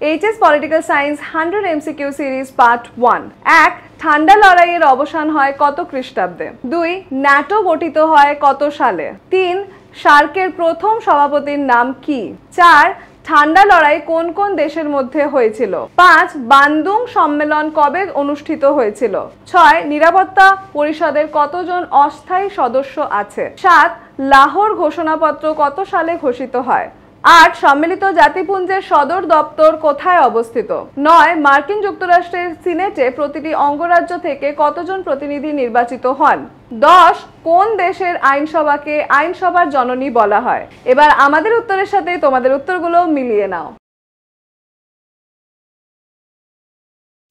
HS political science 100 MCQ series part 1। 1 ঠান্ডা লড়াইয়ের অবসান হয় কত খ্রিস্টাব্দে? 2 ন্যাটো গঠিত হয় কত সালে? 3 সার্কের প্রথম সভাপতির নাম কি? 4 ঠান্ডা লড়াই কোন কোন দেশের মধ্যে হয়েছিল? 5 বান্দুং সম্মেলন কবে অনুষ্ঠিত হয়েছিল? 6 নিরাপত্তা পরিষদের কতজন অস্থায়ী সদস্য আছে? 7 লাহোর ঘোষণাপত্র কত সালে ঘোষিত হয়? 8 সম্মিলিত জাতিপুঞ্জের সদর দপ্তর কোথায় অবস্থিত? 9 মার্কিন যুক্তরাষ্ট্রের সিনেটে প্রতিটি অঙ্গরাজ্য থেকে কতজন প্রতিনিধি নির্বাচিত হন? 10 কোন দেশের আইনসভাকে আইনসভার জননী বলা হয়? এবার আমাদের উত্তরের সাথে তোমাদের উত্তরগুলো মিলিয়ে নাও।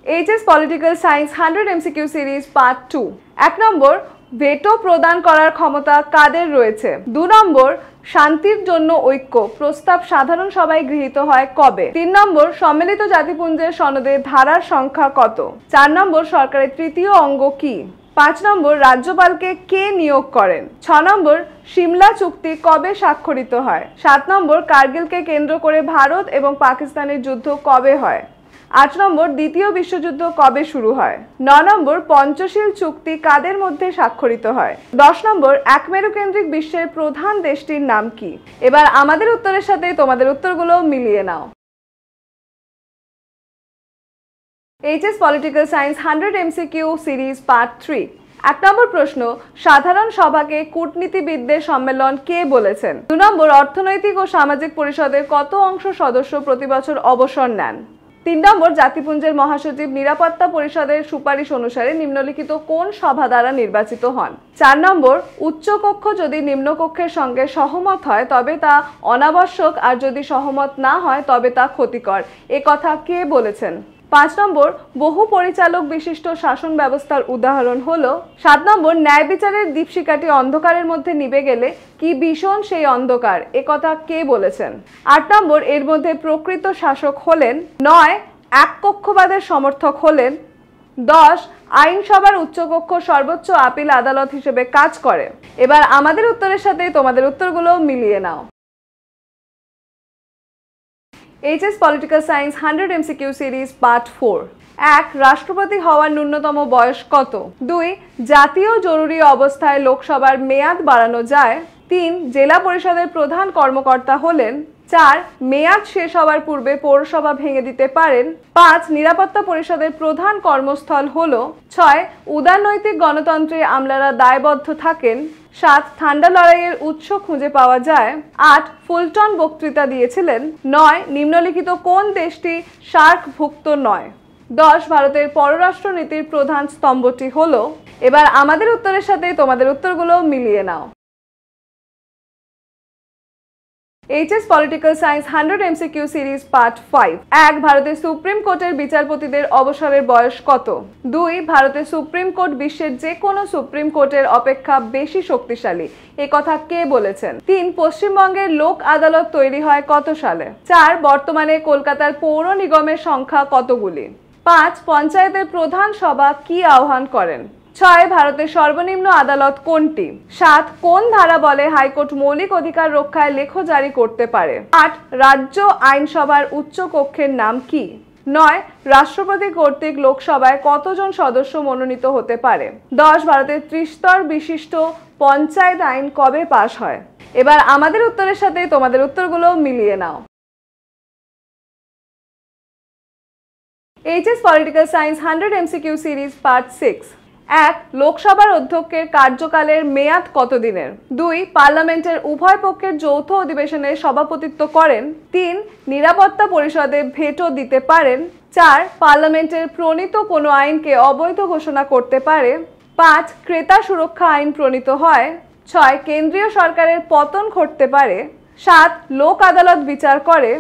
HS political science 100 MCQ series part 2। 1 number veto প্রদান করার ক্ষমতা কাদের রয়েছে? 2 নম্বর শান্তির জন্য ঐক্য প্রস্তাব সাধারণ সভায় গৃহীত হয় কবে? 3 নম্বর সম্মিলিত জাতিপুঞ্জের সনদের ধারার সংখ্যা কত? 4 নম্বর সরকারের তৃতীয় অঙ্গ কি? 5 নম্বর রাজ্যপালকে কে নিয়োগ করেন? 6 নম্বর সিমলা চুক্তি কবে স্বাক্ষরিত হয়? 7 নম্বর কার্গিলকে কেন্দ্র করে ভারত এবং পাকিস্তানের যুদ্ধ কবে হয়? 8 নম্বর দ্বিতীয় বিশ্বযুদ্ধ কবে শুরু হয়? 9 নম্বর পঞ্চশীল চুক্তি কাদের মধ্যে স্বাক্ষরিত হয়? 10 নম্বর একমেরুকেন্দ্রিক বিশ্বের প্রধান দেশটির নাম কি? এবার আমাদের উত্তরের সাথে তোমাদের উত্তরগুলো মিলিয়ে নাও। HS political science 100 MCQ series part 3। 1 number প্রশ্ন সাধারণ সভাকে কূটনীতিবিদদের সম্মেলন কে বলেছেন? 2 নম্বর অর্থনৈতিক ও সামাজিক পরিষদের কত অংশ সদস্য প্রতি বছর অবসর নেন? 3 নম্বর জাতিপুঞ্জের মহাসচিব নিরাপত্তা পরিষদের সুপারিশ অনুসারে নিম্নলিখিত কোন সভা দ্বারা নির্বাচিত হন? 4 নম্বর উচ্চকক্ষ যদি নিম্নকক্ষের সঙ্গে সহমত হয় তবে তা অনাবশ্যক, আর যদি সহমত না হয় তবে তা ক্ষতিকর। এ কথা কে বলেছেন? 5 নম্বর বহু পরিচালক বিশিষ্ট শাসন ব্যবস্থার উদাহরণ হলো? 7 নম্বর ন্যায় বিচারের দীপশিখাটি অন্ধকারের মধ্যে নিভে গেলে কি ভীষণ সেই অন্ধকার, এ কথা কে বলেছেন? 8 নম্বর এর মধ্যে প্রকৃত শাসক হলেন? 9 এককক্ষবাদের সমর্থক হলেন? 10 আইনসভার উচ্চকক্ষ সর্বোচ্চ আপিল আদালত হিসেবে কাজ করে। এবার আমাদের উত্তরের সাথে তোমাদের উত্তরগুলো মিলিয়ে নাও। HS political science 100 MCQ series part 4। 1 রাষ্ট্রপতি হওয়ার ন্যূনতম বয়স কত? 2 জাতীয় জরুরি অবস্থায় লোকসভার মেয়াদ বাড়ানো যায়? 3 জেলা পরিষদের প্রধান কর্মকর্তা হলেন? 4 মেয়াদ শেষ হওয়ার পূর্বে পৌরসভা ভেঙে দিতে পারেন? 5 নিরাপত্তা পরিষদের প্রধান কর্মস্থল হলো? 6 উদারনৈতিক গণতন্ত্রে আমলারা দায়বদ্ধ থাকেন? 7 ঠান্ডা লড়াইয়ের উৎস খুঁজে পাওয়া যায়? 8 ফুলটন বক্তৃতা দিয়েছিলেন? 9 নিম্নলিখিত কোন দেশটি সার্কভুক্ত নয়? 10 ভারতের পররাষ্ট্র নীতির প্রধান স্তম্ভটি হলো? এবার আমাদের উত্তরের সাথে তোমাদের উত্তরগুলো মিলিয়ে নাও। HS political science 100 MCQ series part 5। 1 ভারতের সুপ্রিম কোর্টের বিচারপতিদের অবসরের বয়স কত? 2 ভারতের সুপ্রিম কোর্ট বিশ্বের যে কোনো সুপ্রিম কোর্টের অপেক্ষা বেশি শক্তিশালী, এ কথা কে বলেছেন? 3 পশ্চিমবঙ্গের লোক আদালত তৈরি হয় কত সালে? 4 বর্তমানে কলকাতার পৌর নিগমের সংখ্যা কতগুলি? 5 পঞ্চায়েতের প্রধান সভা কি আহ্বান করেন? 6 ভারতের সর্বনিম্ন আদালত কোনটি? 7 কোন ধারা বলে হাইকোর্ট মৌলিক অধিকার রক্ষায় লেখ জারি করতে পারে? 8 রাজ্য আইনসভার উচ্চ কক্ষের নাম কি? 9 রাষ্ট্রপতি কর্তৃক লোকসভায় কতজন সদস্য মনোনীত হতে পারে? 10 ভারতের ত্রিস্তর বিশিষ্ট পঞ্চায়েত আইন কবে পাশ হয়? এবার আমাদের উত্তরের সাথে তোমাদের উত্তরগুলো মিলিয়ে নাও। HS political science 100 MCQ series part 6। 1 লোকসভার অধ্যক্ষের কার্যকালের মেয়াদ কতদিনের? 2 পার্লামেন্টের উভয় পক্ষের যৌথ অধিবেশনে সভাপতিত্ব করেন? 3 নিরাপত্তা পরিষদে ভেটো দিতে পারেন? 4 পার্লামেন্টের প্রণীত কোনো আইনকে অবৈধ ঘোষণা করতে পারে? 5 ক্রেতা সুরক্ষা আইন প্রণীত হয়? 6 কেন্দ্রীয় সরকারের পতন ঘটতে পারে? 7 লোক আদালত বিচার করে?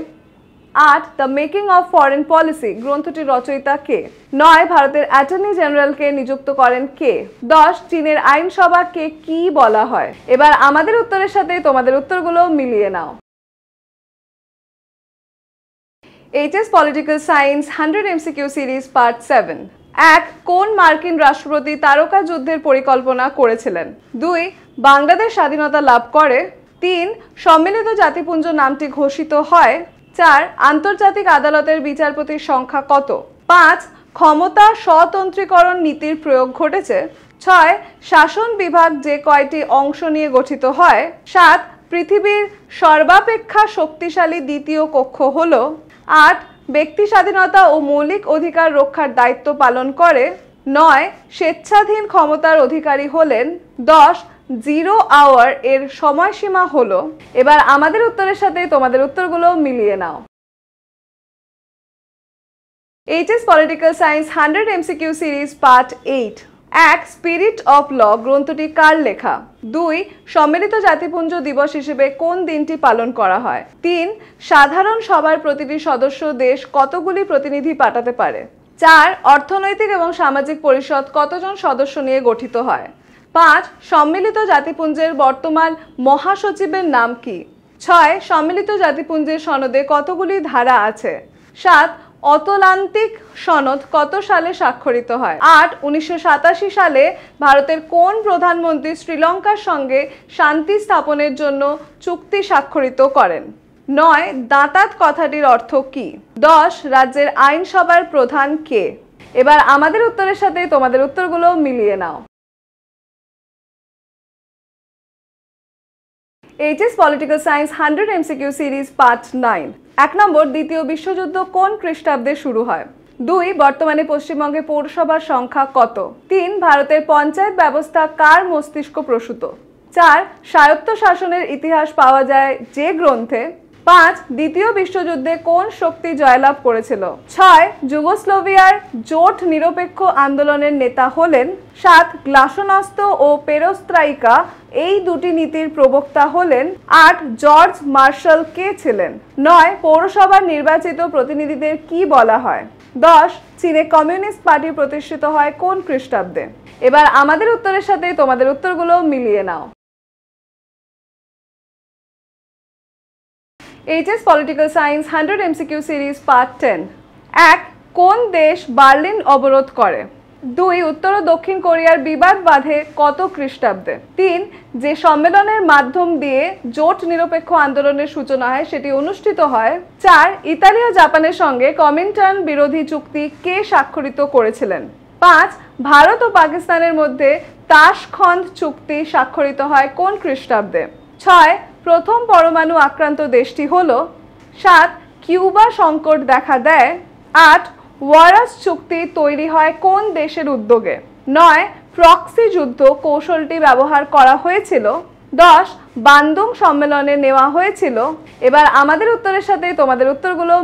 8 the making of foreign policy গ্রন্থটির রচয়িতা কে? 9 ভারতের অ্যাটর্নি জেনারেলকে নিযুক্ত করেন কে? 10 চীনের আইনসভাকে কি বলা হয়? এবার আমাদের উত্তরের সাথে তোমাদের উত্তরগুলো মিলিয়ে নাও। HS political science 100 MCQ series part 7। 1 কোন মার্কিন রাষ্ট্রপতি তারকা যুদ্ধের পরিকল্পনা করেছিলেন? 2 বাংলাদেশ স্বাধীনতা লাভ করে? 3 সম্মিলিত জাতিপুঞ্জ নামটি ঘোষিত হয়? 4 আন্তর্জাতিক আদালতের বিচারপতির সংখ্যা কত? 5 ক্ষমতা স্বতন্ত্রীকরণ নীতির প্রয়োগ ঘটেছে। 6 শাসন বিভাগ যে কয়টি অংশ নিয়ে গঠিত হয়? 7 পৃথিবীর সর্বাপেক্ষা শক্তিশালী দ্বিতীয় কক্ষ হলো? 8 ব্যক্তি স্বাধীনতা ও মৌলিক অধিকার রক্ষার দায়িত্ব পালন করে? 9 স্বেচ্ছাধীন ক্ষমতার অধিকারী হলেন? 10 জিরো আওয়ার এর সময়সীমা হলো? এবার আমাদের উত্তরের সাথে তোমাদের উত্তরগুলো মিলিয়ে নাও। HS political science 100 MCQ series part 8। 1 spirit of law গ্রন্থটি কার লেখা? 2 সম্মিলিত জাতিপুঞ্জ দিবস হিসেবে কোন দিনটি পালন করা হয়? 3 সাধারণ সভার প্রতিটি সদস্য দেশ কতগুলি প্রতিনিধি পাঠাতে পারে? 4 অর্থনৈতিক এবং সামাজিক পরিষদ কতজন সদস্য নিয়ে গঠিত হয়? 5 সম্মিলিত জাতিপুঞ্জের বর্তমান মহাসচিবের নাম কি? 6 সম্মিলিত জাতিপুঞ্জের সনদে কতগুলি ধারা আছে? 7 অতলান্তিক সনদ কত সালে স্বাক্ষরিত হয়? 8 1987 সালে ভারতের কোন প্রধানমন্ত্রী শ্রীলঙ্কার সঙ্গে শান্তি স্থাপনের জন্য চুক্তি স্বাক্ষরিত করেন? 9 দাঁতাত কথাটির অর্থ কি? 10 রাজ্যের আইনসভার প্রধান কে? এবার আমাদের উত্তরের সাথে তোমাদের উত্তরগুলো মিলিয়ে নাও। HS political science 100 MCQ series part 9। 1 number দ্বিতীয় বিশ্বযুদ্ধ কোন খ্রিস্টাব্দে শুরু হয়? 2 বর্তমানে পশ্চিমবঙ্গে পৌরসভার সংখ্যা কত? 3 ভারতের পঞ্চায়েত ব্যবস্থা কার মস্তিষ্ক প্রসূত? 4 স্বায়ত্ত শাসনের ইতিহাস পাওয়া যায় যে গ্রন্থে? 5 দ্বিতীয় বিশ্বযুদ্ধে কোন শক্তি জয়লাভ করেছিল? 6 যুগোস্লোভিয়ার জোট নিরপেক্ষ আন্দোলনের নেতা হলেন? 7 গ্লাসnost ও পেরোস্ত্রাইকা এই দুটি নীতির প্রবক্তা হলেন? 8 জর্জ মার্শাল কে ছিলেন? 9 পৌরসভার নির্বাচিত প্রতিনিধিদের কি বলা হয়? 10 চীনে কমিউনিস্ট পার্টি প্রতিষ্ঠিত হয় কোন খ্রিস্টাব্দে? এবার আমাদের উত্তরের সাথে তোমাদের উত্তরগুলো মিলিয়ে নাও। HS political science 100 MCQ series part 10। 1 কোন দেশ বার্লিন অবরোধ করে? 2 উত্তর ও দক্ষিণ কোরিয়ার বিবাদ বাধে কত খ্রিস্টাব্দে? 3 যে সম্মেলনের মাধ্যম দিয়ে জোট নিরপেক্ষ আন্দোলনের সূচনা হয় সেটি অনুষ্ঠিত হয়? 4 ইতালি ও জাপানের সঙ্গে কমিনটার্ন বিরোধী চুক্তি কে স্বাক্ষরিত করেছিলেন? 5 ভারত ও পাকিস্তানের মধ্যে তাশখন্দ চুক্তি স্বাক্ষরিত হয় কোন খ্রিস্টাব্দে? 6 প্রথম পরমাণু আক্রান্ত দেশটি হলো? 7 কিউবা সংকট দেখা দেয়? 8 ওয়ারাস চুক্তি তৈরি হয় কোন দেশের উদ্যোগে? 9 প্রক্সি যুদ্ধ কৌশলটি ব্যবহার করা হয়েছিল? 10 বান্দুং সম্মেলনে নেওয়া হয়েছিল? এবার আমাদের উত্তরের সাথে তোমাদের উত্তরগুলো